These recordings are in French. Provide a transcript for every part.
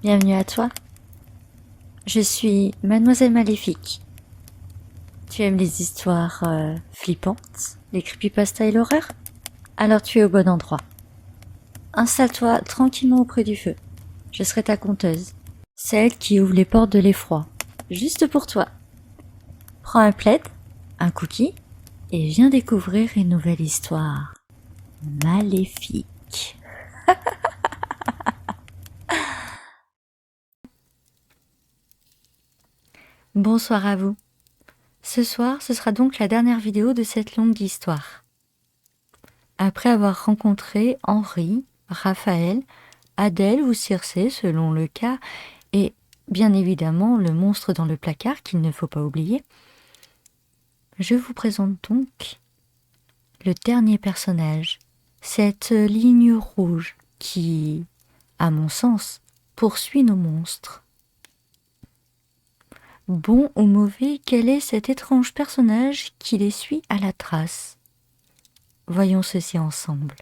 Bienvenue à toi. Je suis Mademoiselle Maléfique. Tu aimes les histoires flippantes, les creepypastas et l'horreur? Alors tu es au bon endroit. Installe-toi tranquillement auprès du feu. Je serai ta conteuse, celle qui ouvre les portes de l'effroi, juste pour toi. Prends un plaid, un cookie, et viens découvrir une nouvelle histoire maléfique. Bonsoir à vous. Ce soir, ce sera donc la dernière vidéo de cette longue histoire. Après avoir rencontré Henri, Raphaël, Adèle ou Circé selon le cas, et bien évidemment le monstre dans le placard qu'il ne faut pas oublier, je vous présente donc le dernier personnage, cette ligne rouge qui, à mon sens, poursuit nos monstres. Bon ou mauvais, quel est cet étrange personnage qui les suit à la trace? Voyons ceci ensemble.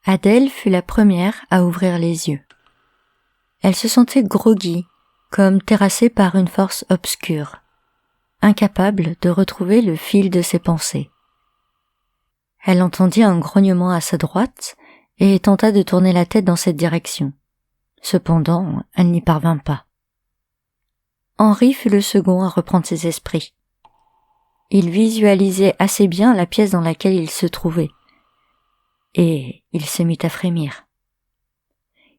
Adèle fut la première à ouvrir les yeux. Elle se sentait groggy, comme terrassée par une force obscure, incapable de retrouver le fil de ses pensées. Elle entendit un grognement à sa droite et tenta de tourner la tête dans cette direction. Cependant, elle n'y parvint pas. Henri fut le second à reprendre ses esprits. Il visualisait assez bien la pièce dans laquelle il se trouvait, et il se mit à frémir.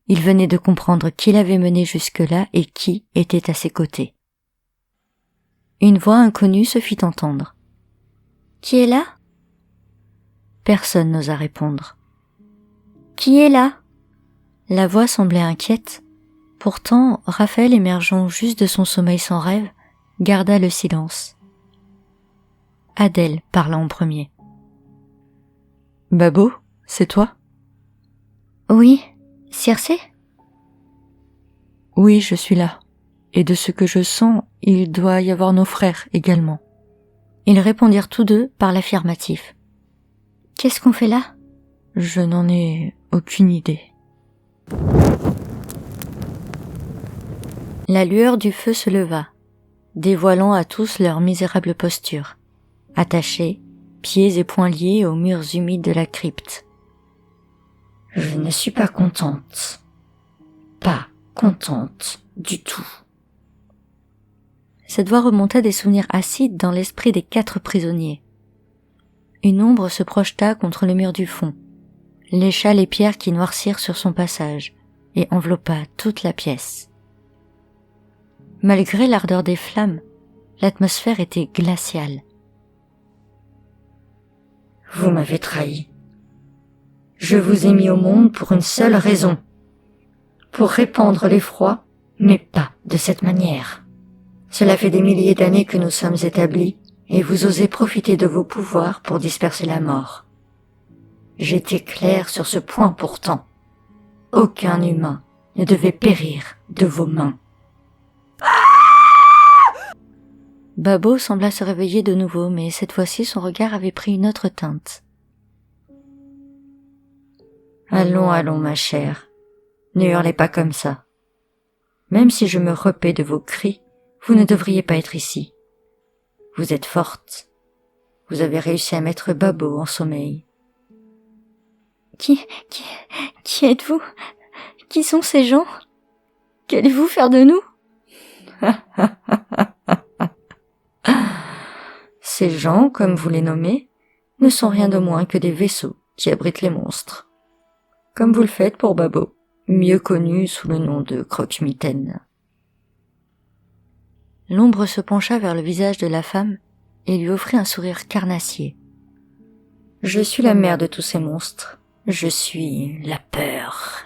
Il venait de comprendre qui l'avait mené jusque-là et qui était à ses côtés. Une voix inconnue se fit entendre. « Qui est là ?» Personne n'osa répondre. « Qui est là ?» La voix semblait inquiète. Pourtant, Raphaël, émergeant juste de son sommeil sans rêve, garda le silence. Adèle parla en premier. « Babo, c'est toi ?»« Oui, Circé ?» ?»« Oui, je suis là. Et de ce que je sens, il doit y avoir nos frères également. » Ils répondirent tous deux par l'affirmatif. « Qu'est-ce qu'on fait là ?»« Je n'en ai aucune idée. » La lueur du feu se leva, dévoilant à tous leur misérable posture, attachés, pieds et poings liés aux murs humides de la crypte. « Je ne suis pas contente. Pas contente du tout. » Cette voix remonta des souvenirs acides dans l'esprit des 4 prisonniers. Une ombre se projeta contre le mur du fond, lécha les pierres qui noircirent sur son passage et enveloppa toute la pièce. Malgré l'ardeur des flammes, l'atmosphère était glaciale. « Vous m'avez trahi. Je vous ai mis au monde pour une seule raison, pour répandre l'effroi, mais pas de cette manière. Cela fait des milliers d'années que nous sommes établis, et vous osez profiter de vos pouvoirs pour disperser la mort. J'étais clair sur ce point pourtant. Aucun humain ne devait périr de vos mains. » Babo sembla se réveiller de nouveau, mais cette fois-ci son regard avait pris une autre teinte. « Allons, allons, ma chère, ne hurlez pas comme ça. Même si je me repais de vos cris, vous ne devriez pas être ici. Vous êtes forte. Vous avez réussi à mettre Babo en sommeil. »« Qui êtes-vous? Qui sont ces gens? Qu'allez-vous faire de nous ?» Ces gens, comme vous les nommez, ne sont rien de moins que des vaisseaux qui abritent les monstres. Comme vous le faites pour Babo, mieux connu sous le nom de Croque-Mitaine. L'ombre se pencha vers le visage de la femme et lui offrit un sourire carnassier. « Je suis la mère de tous ces monstres. Je suis la peur.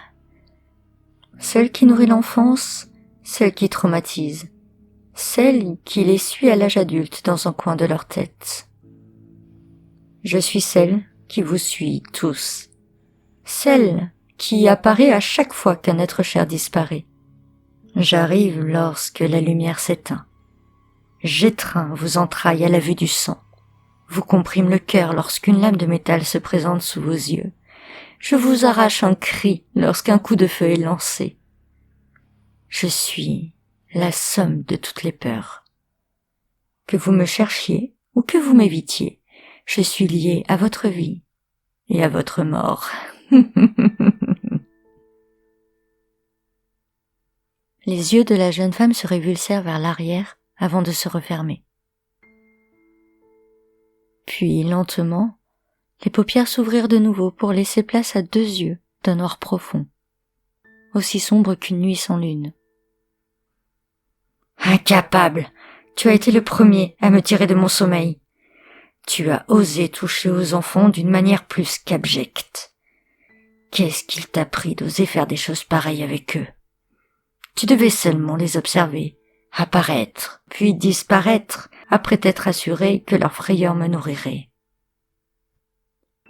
Celle qui nourrit l'enfance, celle qui traumatise, celle qui les suit à l'âge adulte dans un coin de leur tête. Je suis celle qui vous suit tous, celle qui apparaît à chaque fois qu'un être cher disparaît. J'arrive lorsque la lumière s'éteint. J'étreins vos entrailles à la vue du sang. vous comprime le cœur lorsqu'une lame de métal se présente sous vos yeux. Je vous arrache un cri lorsqu'un coup de feu est lancé. Je suis la somme de toutes les peurs. Que vous me cherchiez ou que vous m'évitiez, je suis lié à votre vie et à votre mort. Les yeux de la jeune femme se révulsèrent vers l'arrière avant de se refermer. Puis, lentement, les paupières s'ouvrirent de nouveau pour laisser place à 2 yeux d'un noir profond, aussi sombre qu'une nuit sans lune. Incapable, tu as été le premier à me tirer de mon sommeil. Tu as osé toucher aux enfants d'une manière plus qu'abjecte. Qu'est-ce qu'il t'a pris d'oser faire des choses pareilles avec eux? Tu devais seulement les observer, apparaître, puis disparaître, après t'être assuré que leur frayeur me nourrirait.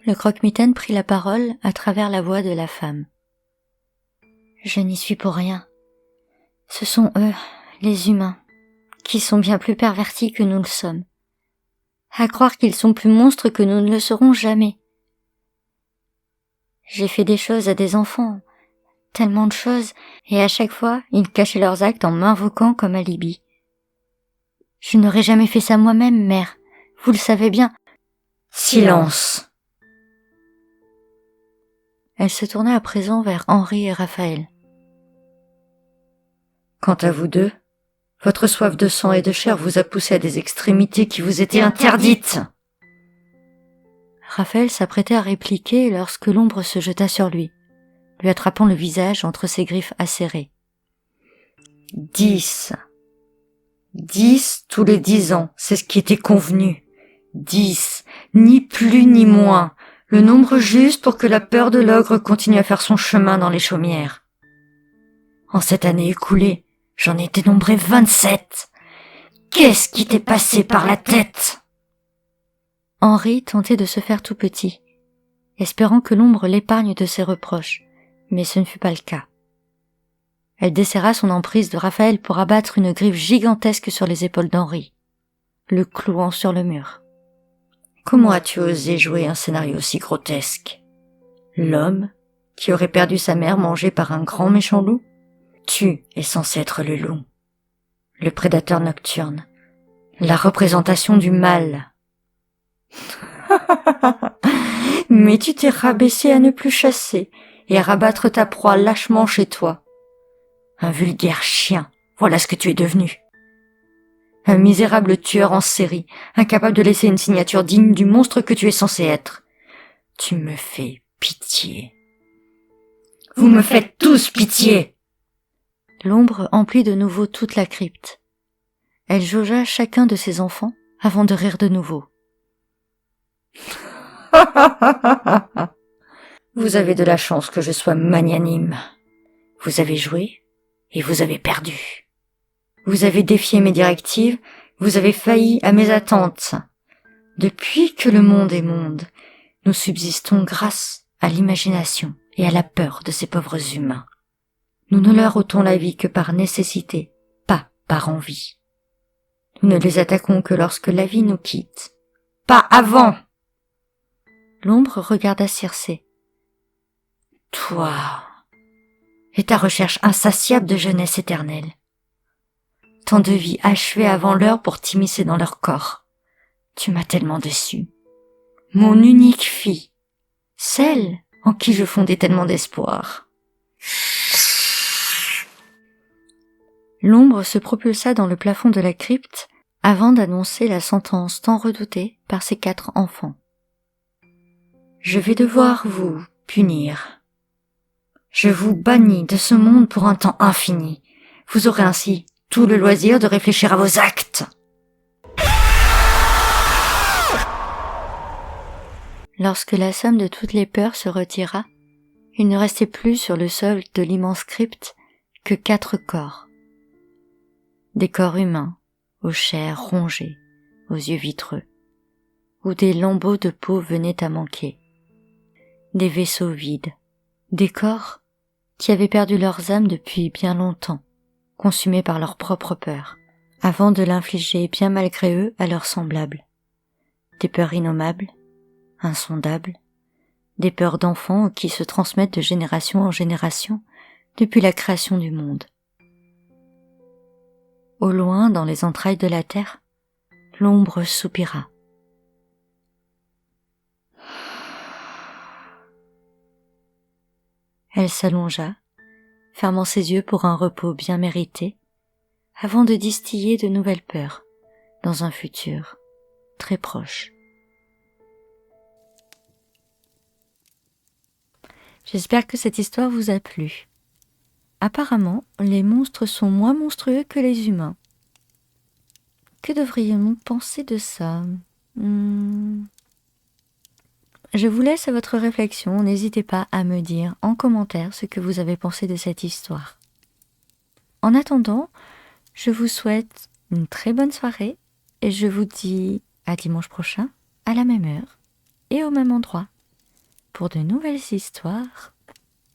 Le croque-mitaine prit la parole à travers la voix de la femme. Je n'y suis pour rien. Ce sont eux, les humains, qui sont bien plus pervertis que nous le sommes. À croire qu'ils sont plus monstres que nous ne le serons jamais. J'ai fait des choses à des enfants, tellement de choses, et à chaque fois, ils cachaient leurs actes en m'invoquant comme alibi. Je n'aurais jamais fait ça moi-même, mère. Vous le savez bien. Silence. Elle se tourna à présent vers Henri et Raphaël. Quant à vous deux, votre soif de sang et de chair vous a poussé à des extrémités qui vous étaient interdites. Raphaël s'apprêtait à répliquer lorsque l'ombre se jeta sur lui, lui attrapant le visage entre ses griffes acérées. 10 tous les 10 ans, c'est ce qui était convenu. 10, ni plus ni moins, le nombre juste pour que la peur de l'ogre continue à faire son chemin dans les chaumières. En cette année écoulée, j'en ai dénombré 27. Qu'est-ce qui t'est passé par la tête? Henri tentait de se faire tout petit, espérant que l'ombre l'épargne de ses reproches, mais ce ne fut pas le cas. Elle desserra son emprise de Raphaël pour abattre une griffe gigantesque sur les épaules d'Henri, le clouant sur le mur. Comment as-tu osé jouer un scénario si grotesque? L'homme qui aurait perdu sa mère mangé par un grand méchant loup? Tu es censé être le loup, le prédateur nocturne, la représentation du mal. Mais tu t'es rabaissé à ne plus chasser et à rabattre ta proie lâchement chez toi. Un vulgaire chien, voilà ce que tu es devenu. Un misérable tueur en série, incapable de laisser une signature digne du monstre que tu es censé être. Tu me fais pitié. Vous me faites tous pitié. L'ombre emplit de nouveau toute la crypte. Elle jaugea chacun de ses enfants avant de rire de nouveau. Vous avez de la chance que je sois magnanime. Vous avez joué et vous avez perdu. Vous avez défié mes directives, vous avez failli à mes attentes. Depuis que le monde est monde, nous subsistons grâce à l'imagination et à la peur de ces pauvres humains. Nous ne leur ôtons la vie que par nécessité, pas par envie. Nous ne les attaquons que lorsque la vie nous quitte. Pas avant! L'ombre regarda Circé. Toi, et ta recherche insatiable de jeunesse éternelle. Tant de vies achevées avant l'heure pour t'immiscer dans leur corps. Tu m'as tellement déçu. Mon unique fille, celle en qui je fondais tellement d'espoir. L'ombre se propulsa dans le plafond de la crypte avant d'annoncer la sentence tant redoutée par ses 4 enfants. Je vais devoir vous punir. Je vous bannis de ce monde pour un temps infini. Vous aurez ainsi tout le loisir de réfléchir à vos actes. Lorsque la somme de toutes les peurs se retira, il ne restait plus sur le sol de l'immense crypte que 4 corps. Des corps humains, aux chairs rongées, aux yeux vitreux, où des lambeaux de peau venaient à manquer. Des vaisseaux vides, des corps qui avaient perdu leurs âmes depuis bien longtemps, consumés par leur propre peur, avant de l'infliger bien malgré eux à leurs semblables. des peurs innommables, insondables, des peurs d'enfants qui se transmettent de génération en génération depuis la création du monde. Au loin, dans les entrailles de la terre, l'ombre soupira. Elle s'allongea, fermant ses yeux pour un repos bien mérité, avant de distiller de nouvelles peurs dans un futur très proche. J'espère que cette histoire vous a plu. Apparemment, les monstres sont moins monstrueux que les humains. Que devrions-nous penser de ça ? Je vous laisse à votre réflexion, n'hésitez pas à me dire en commentaire ce que vous avez pensé de cette histoire. En attendant, je vous souhaite une très bonne soirée et je vous dis à dimanche prochain, à la même heure et au même endroit, pour de nouvelles histoires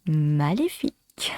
maléfiques.